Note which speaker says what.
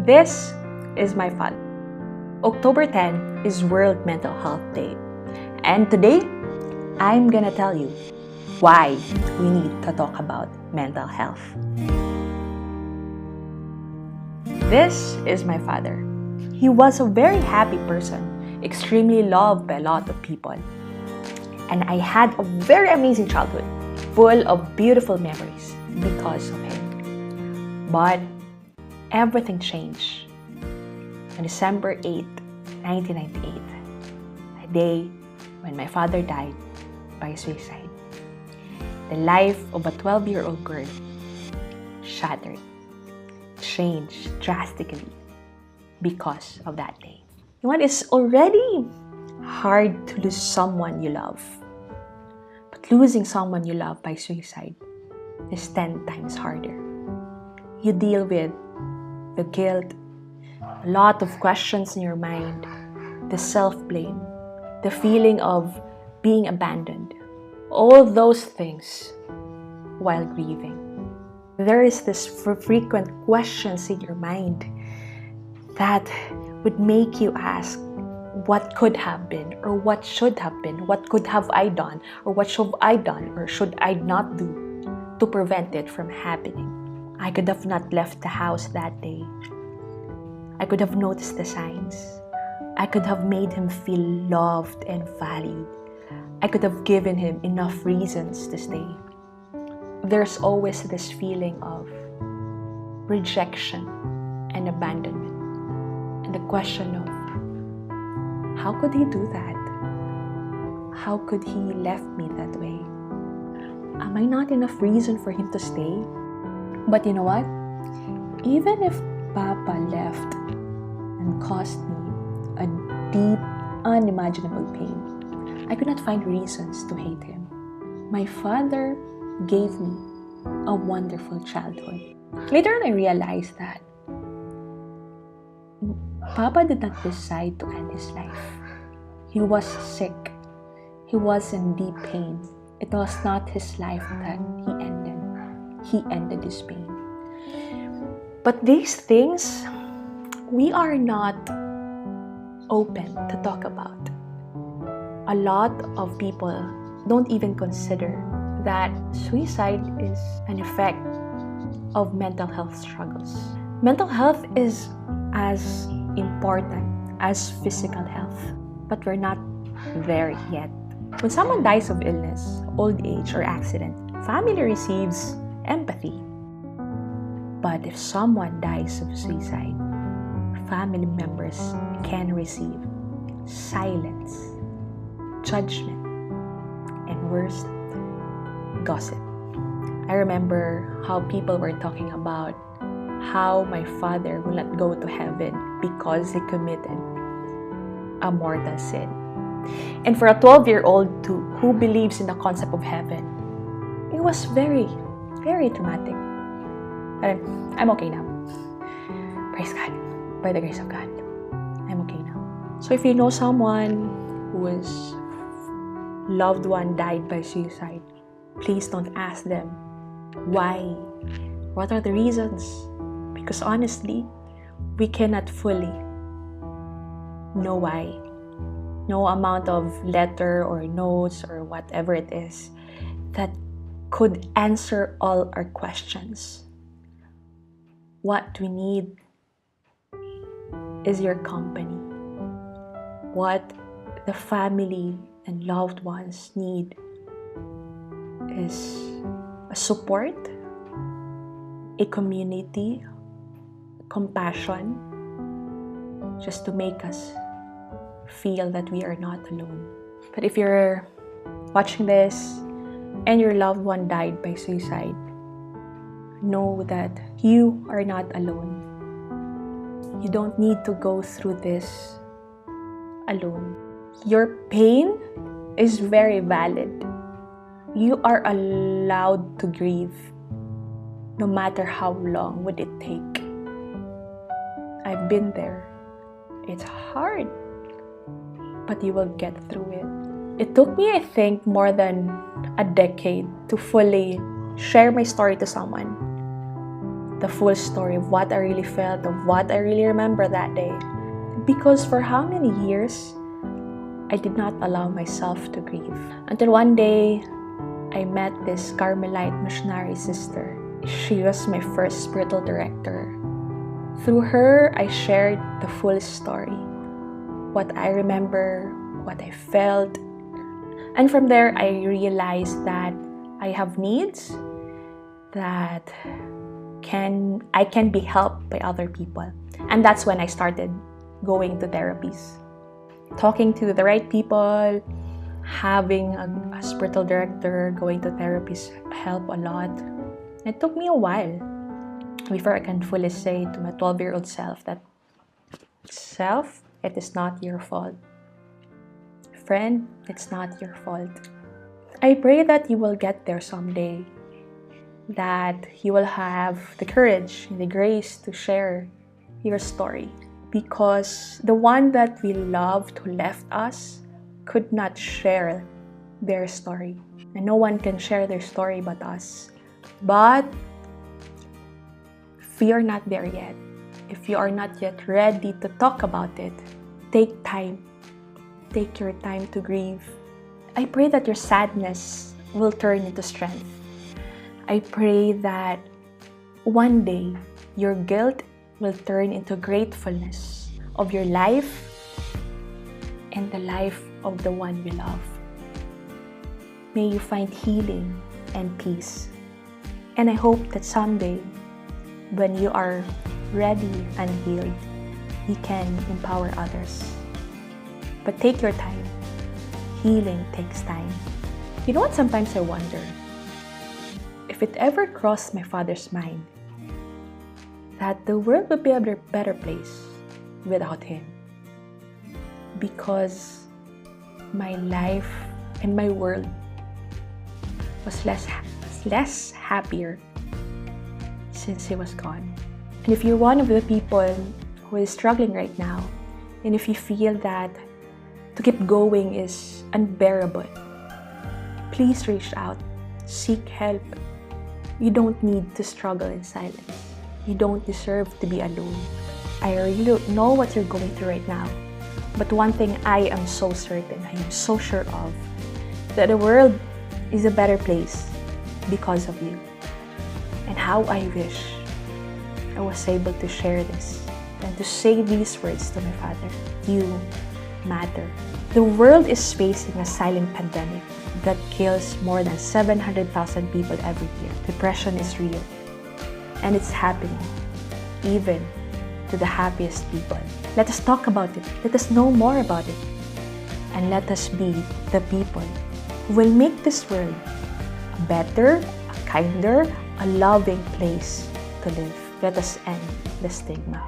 Speaker 1: This is my father. October 10 is World Mental Health Day. And today, I'm gonna tell you why we need to talk about mental health. This is my father. He was a very happy person, extremely loved by a lot of people. And I had a very amazing childhood, full of beautiful memories because of him. But everything changed on December 8, 1998, a day when my father died by suicide. The life of a 12-year-old girl shattered, changed drastically because of that day. You know what? It's already hard to lose someone you love. But losing someone you love by suicide is 10 times harder. You deal with the guilt, a lot of questions in your mind, the self-blame, the feeling of being abandoned, all those things while grieving. There is this frequent questions in your mind that would make you ask, what could have been, or what should have been, what could have I done, or what should I done, or should I not do to prevent it from happening. I could have not left the house that day. I could have noticed the signs. I could have made him feel loved and valued. I could have given him enough reasons to stay. There's always this feeling of rejection and abandonment. And the question of, how could he do that? How could he left me that way? Am I not enough reason for him to stay? But you know what? Even if Papa left and caused me a deep, unimaginable pain, I could not find reasons to hate him. My father gave me a wonderful childhood. Later on, I realized that Papa did not decide to end his life. He was sick. He was in deep pain. It was not his life that he ended. He ended his pain. But these things, we are not open to talk about. A lot of people don't even consider that suicide is an effect of mental health struggles. Mental health is as important as physical health, but we're not there yet. When someone dies of illness, old age, or accident, family receives empathy. But if someone dies of suicide, family members can receive silence, judgment, and worst, gossip. I remember how people were talking about how my father will not go to heaven because he committed a mortal sin. And for a 12-year-old who believes in the concept of heaven, it was very, very traumatic. But I'm okay now. Praise God. By the grace of God, I'm okay now. So if you know someone whose loved one died by suicide, please don't ask them why. What are the reasons? Because honestly, we cannot fully know why. No amount of letter or notes or whatever it is that could answer all our questions. What we need is your company. What the family and loved ones need is a support, a community, compassion, just to make us feel that we are not alone. But if you're watching this and your loved one died by suicide, know that you are not alone. You don't need to go through this alone. Your pain is very valid. You are allowed to grieve, no matter how long would it take. I've been there. It's hard, but you will get through it. It took me, I think, more than a decade to fully share my story to someone. the full story of what I really felt, of what I really remember that day. Because for how many years, I did not allow myself to grieve. Until one day, I met this Carmelite missionary sister. She was my first spiritual director. Through her, I shared the full story. What I remember, what I felt. And from there, I realized that I have needs that I can be helped by other people. And that's when I started going to therapies. Talking to the right people, having a spiritual director, going to therapies help a lot. It took me a while before I can fully say to my 12-year-old self that, self, it is not your fault. Friend, it's not your fault. I pray that you will get there someday, that you will have the courage and the grace to share your story, because the one that we loved who left us could not share their story, and no one can share their story but us. But if you're not there yet, if you are not yet ready to talk about it, take time. Take your time to grieve. I pray that your sadness will turn into strength. I pray that one day your guilt will turn into gratefulness of your life and the life of the one you love. May you find healing and peace. And I hope that someday, when you are ready and healed, you can empower others. But take your time. Healing takes time. You know what? Sometimes I wonder if it ever crossed my father's mind that the world would be a better place without him. Because my life and my world was less happier since he was gone. And if you're one of the people who is struggling right now, and if you feel that to keep going is unbearable, please reach out, seek help. You don't need to struggle in silence. You don't deserve to be alone. I really don't know what you're going through right now, but one thing I am so certain, I am so sure of, that the world is a better place because of you. And how I wish I was able to share this and to say these words to my father. You matter. The world is facing a silent pandemic that kills more than 700,000 people every year. Depression is real, and it's happening even to the happiest people. Let us talk about it. Let us know more about it. And let us be the people who will make this world a better, a kinder, a loving place to live. Let us end the stigma.